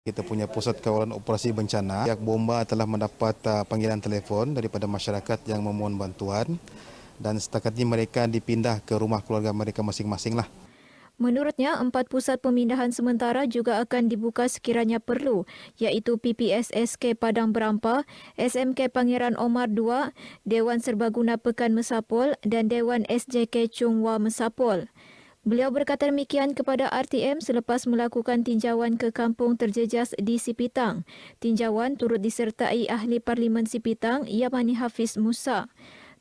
Kita punya pusat kawalan operasi bencana. Pihak Bomba telah mendapat panggilan telefon daripada masyarakat yang memohon bantuan dan setakat ini mereka dipindah ke rumah keluarga mereka masing-masing lah. Menurutnya, 4 pusat pemindahan sementara juga akan dibuka sekiranya perlu, iaitu PPSSK Padang Berampa, SMK Pangeran Omar II, Dewan Serbaguna Pekan Mesapol dan Dewan SJK Chungwa Mesapol. Beliau berkata demikian kepada RTM selepas melakukan tinjauan ke kampung terjejas di Sipitang. Tinjauan turut disertai Ahli Parlimen Sipitang, Yamani Hafiz Musa.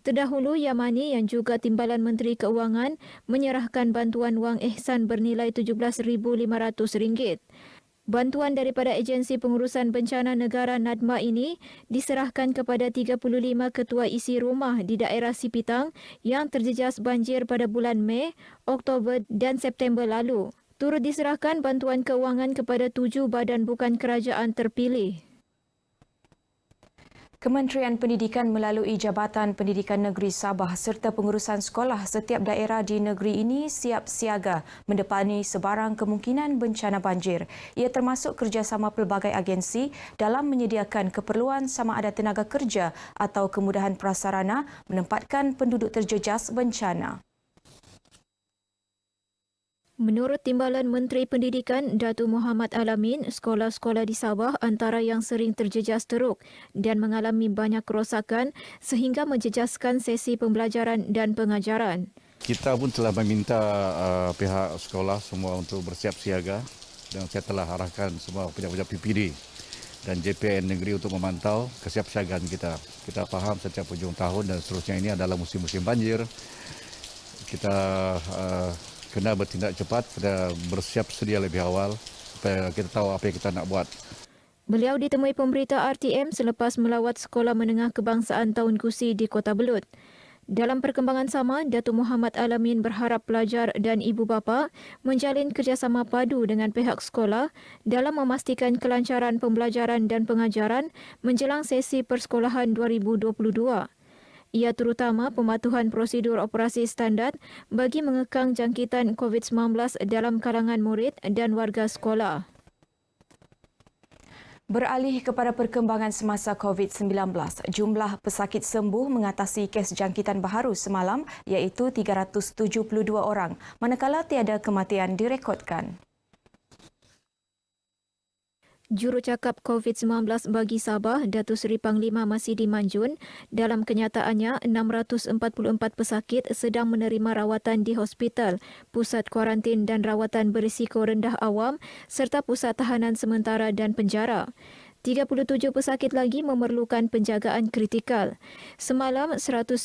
Terdahulu, Yamani yang juga Timbalan Menteri Keuangan menyerahkan bantuan wang ihsan bernilai RM17,500. Bantuan daripada Agensi Pengurusan Bencana Negara NADMA ini diserahkan kepada 35 ketua isi rumah di daerah Sipitang yang terjejas banjir pada bulan Mei, Oktober dan September lalu. Turut diserahkan bantuan keuangan kepada 7 badan bukan kerajaan terpilih. Kementerian Pendidikan melalui Jabatan Pendidikan Negeri Sabah serta pengurusan sekolah setiap daerah di negeri ini siap siaga mendepani sebarang kemungkinan bencana banjir. Ia termasuk kerjasama pelbagai agensi dalam menyediakan keperluan sama ada tenaga kerja atau kemudahan prasarana menempatkan penduduk terjejas bencana. Menurut Timbalan Menteri Pendidikan Datuk Muhammad Alamin, sekolah-sekolah di Sabah antara yang sering terjejas teruk dan mengalami banyak kerosakan sehingga menjejaskan sesi pembelajaran dan pengajaran. Kita pun telah meminta pihak sekolah semua untuk bersiap siaga dan saya telah arahkan semua pihak-pihak PPD dan JPN negeri untuk memantau kesiapsiagaan kita. Kita faham setiap hujung tahun dan seterusnya ini adalah musim-musim banjir. Kita kena bertindak cepat, kena bersiap sedia lebih awal supaya kita tahu apa yang kita nak buat. Beliau ditemui pemberita RTM selepas melawat Sekolah Menengah Kebangsaan Taun Gusi di Kota Belud. Dalam perkembangan sama, Datuk Muhammad Alamin berharap pelajar dan ibu bapa menjalin kerjasama padu dengan pihak sekolah dalam memastikan kelancaran pembelajaran dan pengajaran menjelang sesi persekolahan 2022. Ia terutama pematuhan prosedur operasi standard bagi mengekang jangkitan COVID-19 dalam kalangan murid dan warga sekolah. Beralih kepada perkembangan semasa COVID-19, jumlah pesakit sembuh mengatasi kes jangkitan baharu semalam iaitu 372 orang, manakala tiada kematian direkodkan. Jurucakap COVID-19 bagi Sabah, Datuk Seri Panglima Masidi Manjun, dalam kenyataannya 644 pesakit sedang menerima rawatan di hospital, pusat kuarantin dan rawatan berisiko rendah awam serta pusat tahanan sementara dan penjara. 37 pesakit lagi memerlukan penjagaan kritikal. Semalam, 192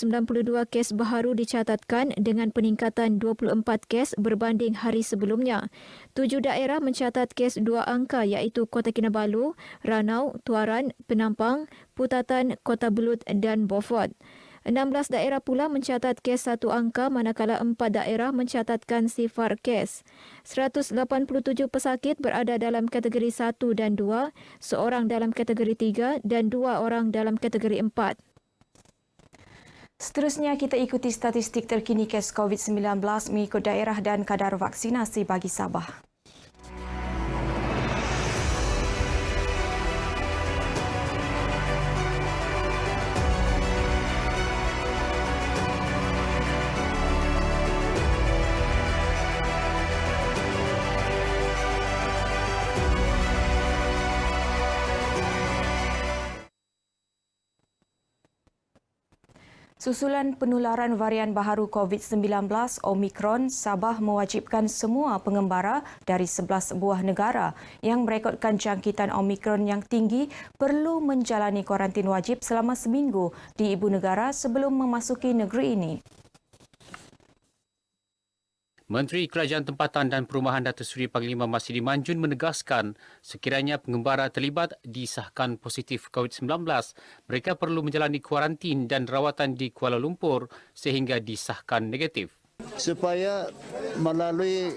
kes baharu dicatatkan dengan peningkatan 24 kes berbanding hari sebelumnya. 7 daerah mencatat kes 2 angka iaitu Kota Kinabalu, Ranau, Tuaran, Penampang, Putatan, Kota Belud dan Beaufort. 16 daerah pula mencatat kes 1 angka manakala 4 daerah mencatatkan sifar kes. 187 pesakit berada dalam kategori 1 dan 2, seorang dalam kategori 3 dan 2 orang dalam kategori 4. Seterusnya kita ikuti statistik terkini kes COVID-19 mengikut daerah dan kadar vaksinasi bagi Sabah. Susulan penularan varian baharu COVID-19 Omicron, Sabah mewajibkan semua pengembara dari 11 buah negara yang merekodkan jangkitan Omicron yang tinggi perlu menjalani kuarantin wajib selama seminggu di ibu negara sebelum memasuki negeri ini. Menteri Kerajaan Tempatan dan Perumahan Datuk Seri Panglima Masidi Manjun menegaskan sekiranya pengembara terlibat disahkan positif COVID-19, mereka perlu menjalani kuarantin dan rawatan di Kuala Lumpur sehingga disahkan negatif. Supaya melalui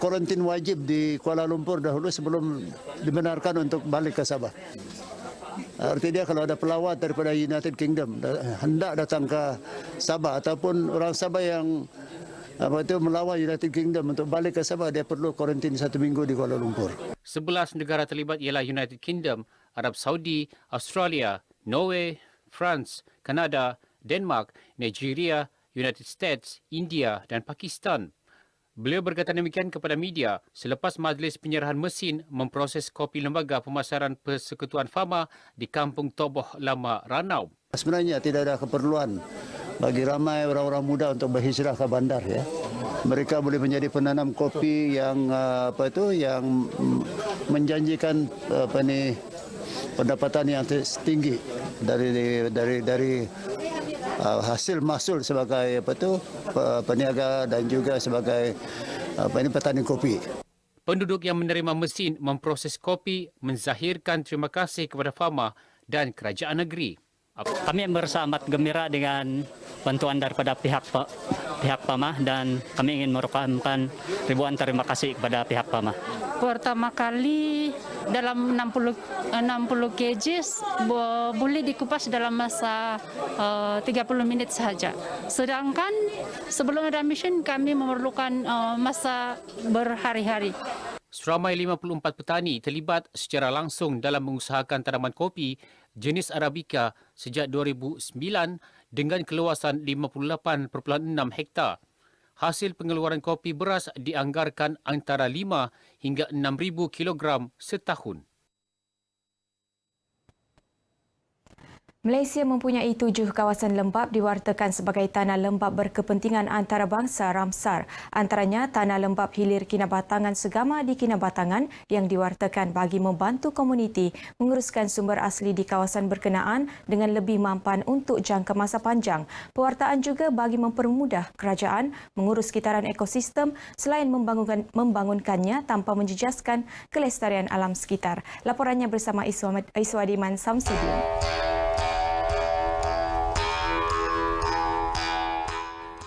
kuarantin wajib di Kuala Lumpur dahulu sebelum dibenarkan untuk balik ke Sabah. Artinya kalau ada pelawat daripada United Kingdom hendak datang ke Sabah ataupun orang Sabah yang melawan United Kingdom untuk balik ke Sabah, dia perlu kuarantin 1 minggu di Kuala Lumpur. 11 negara terlibat ialah United Kingdom, Arab Saudi, Australia, Norway, France, Kanada, Denmark, Nigeria, United States, India dan Pakistan. Beliau berkata demikian kepada media selepas majlis penyerahan mesin memproses kopi lembaga pemasaran Persekutuan Fama di Kampung Toboh Lama, Ranau. Sebenarnya tidak ada keperluan bagi ramai orang-orang muda untuk berhijrah ke bandar, ya. Mereka boleh menjadi penanam kopi yang yang menjanjikan pendapatan yang tinggi dari hasil mahsul sebagai peniaga dan juga sebagai petani kopi. Penduduk yang menerima mesin memproses kopi menzahirkan terima kasih kepada Fama dan kerajaan negeri. Kami merasa amat gembira dengan bantuan daripada pihak Fama dan kami ingin merupakan ribuan terima kasih kepada pihak Fama. Pertama kali dalam 60 kg boleh dikupas dalam masa 30 menit sahaja. Sedangkan sebelum ada mesin kami memerlukan masa berhari-hari. Seramai 54 petani terlibat secara langsung dalam mengusahakan tanaman kopi jenis Arabica sejak 2009 dengan keluasan 58.6 hektar. Hasil pengeluaran kopi beras dianggarkan antara 5 hingga 6,000 kilogram setahun. Malaysia mempunyai 7 kawasan lembap diwartakan sebagai tanah lembap berkepentingan antarabangsa Ramsar. Antaranya tanah lembap hilir Kinabatangan Segama di Kinabatangan yang diwartakan bagi membantu komuniti menguruskan sumber asli di kawasan berkenaan dengan lebih mampan untuk jangka masa panjang. Pewartaan juga bagi mempermudah kerajaan mengurus sekitaran ekosistem selain membangunkannya tanpa menjejaskan kelestarian alam sekitar. Laporannya bersama Iswadiman Samsudin.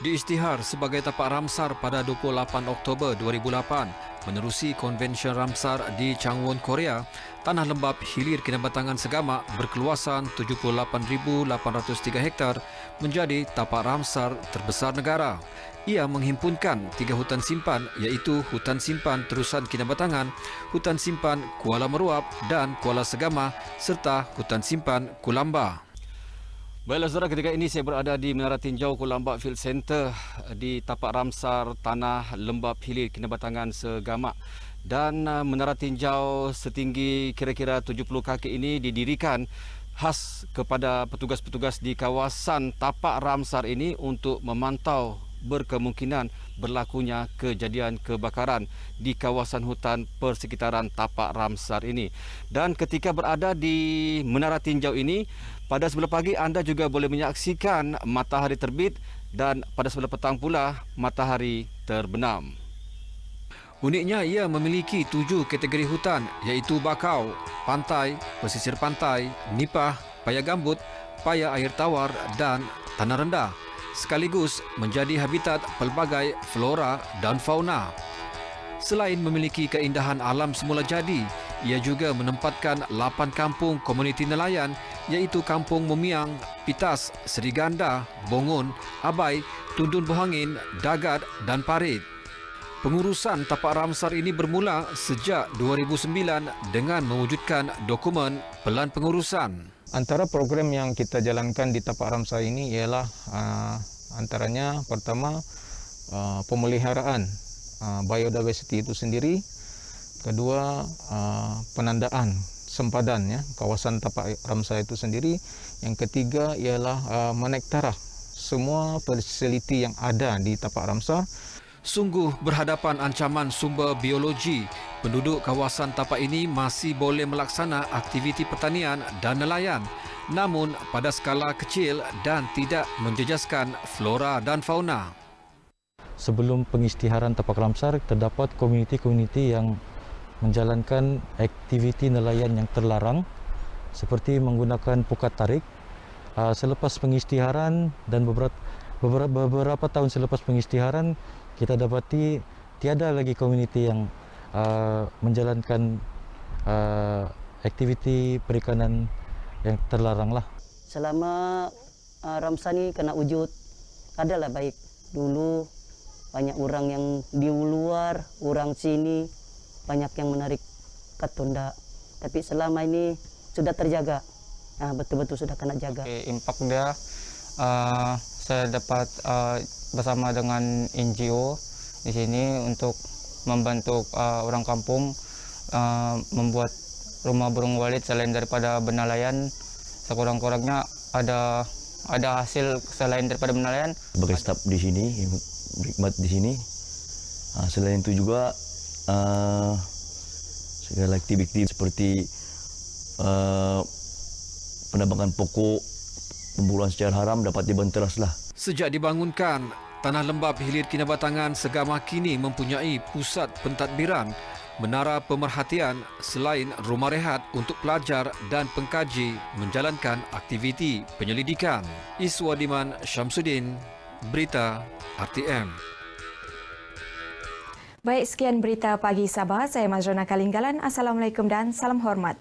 Di isytihar sebagai tapak Ramsar pada 28 Oktober 2008 menerusi Konvensyen Ramsar di Changwon, Korea, tanah lembap hilir Kinabatangan Segama berkeluasan 78,803 hektar menjadi tapak Ramsar terbesar negara. Ia menghimpunkan 3 hutan simpan iaitu Hutan Simpan Terusan Kinabatangan, Hutan Simpan Kuala Meruap dan Kuala Segama serta Hutan Simpan Kulamba. Baiklah saudara, ketika ini saya berada di Menara Tinjau Kulamba Field Center di tapak Ramsar Tanah Lembap Hilir Kinabatangan Segama. Dan menara tinjau setinggi kira-kira 70 kaki ini didirikan khas kepada petugas-petugas di kawasan tapak Ramsar ini untuk memantau berkemungkinan berlakunya kejadian kebakaran di kawasan hutan persekitaran tapak Ramsar ini. Dan ketika berada di menara tinjau ini, pada sebelah pagi anda juga boleh menyaksikan matahari terbit dan pada sebelah petang pula matahari terbenam. Uniknya ia memiliki 7 kategori hutan iaitu bakau, pantai, pesisir pantai, nipah, paya gambut, paya air tawar dan tanah rendah. Sekaligus menjadi habitat pelbagai flora dan fauna. Selain memiliki keindahan alam semula jadi, ia juga menempatkan 8 kampung komuniti nelayan iaitu Kampung Mumiang, Pitas, Seriganda, Bongun, Abai, Tundun Bohangin, Dagat dan Parit. Pengurusan tapak Ramsar ini bermula sejak 2009 dengan mewujudkan dokumen pelan pengurusan. Antara program yang kita jalankan di tapak Ramsar ini ialah antaranya pertama pemeliharaan biodiversity itu sendiri, kedua penandaan sempadan kawasan tapak Ramsar itu sendiri, yang ketiga ialah menektarah semua fasiliti yang ada di tapak Ramsar. Sungguh berhadapan ancaman sumber biologi, penduduk kawasan tapak ini masih boleh melaksana aktiviti pertanian dan nelayan, namun pada skala kecil dan tidak menjejaskan flora dan fauna. Sebelum pengisytiharan tapak Ramsar, terdapat komuniti-komuniti yang menjalankan aktiviti nelayan yang terlarang seperti menggunakan pukat tarik. Selepas pengisytiharan dan beberapa tahun selepas pengisytiharan, kita dapati tiada lagi komuniti yang menjalankan aktiviti perikanan yang terlarang lah. Selama Ramsar ni kena wujud, adalah baik. Dulu banyak orang yang di luar, orang sini, banyak yang menarik katunda. Tapi selama ini sudah terjaga, nah, betul-betul sudah kena jaga. Impact dia, saya dapat bersama dengan NGO di sini untuk membantu orang kampung membuat rumah burung walet. Selain daripada benalayan, sekurang-kurangnya ada hasil selain daripada benalayan. Sebagai staf di sini, berkhidmat di sini. Selain itu juga segala aktiviti seperti penambangan pokok, pemburuan secara haram dapat dibenteraslah. Sejak dibangunkan, Tanah Lembap Hilir Kinabatangan Segama kini mempunyai pusat pentadbiran, menara pemerhatian selain rumah rehat untuk pelajar dan pengkaji menjalankan aktiviti penyelidikan. Iswadiman Syamsuddin, Berita RTM. Baik, sekian berita pagi Sabah. Saya Mazrona Kalinggalan. Assalamualaikum dan salam hormat.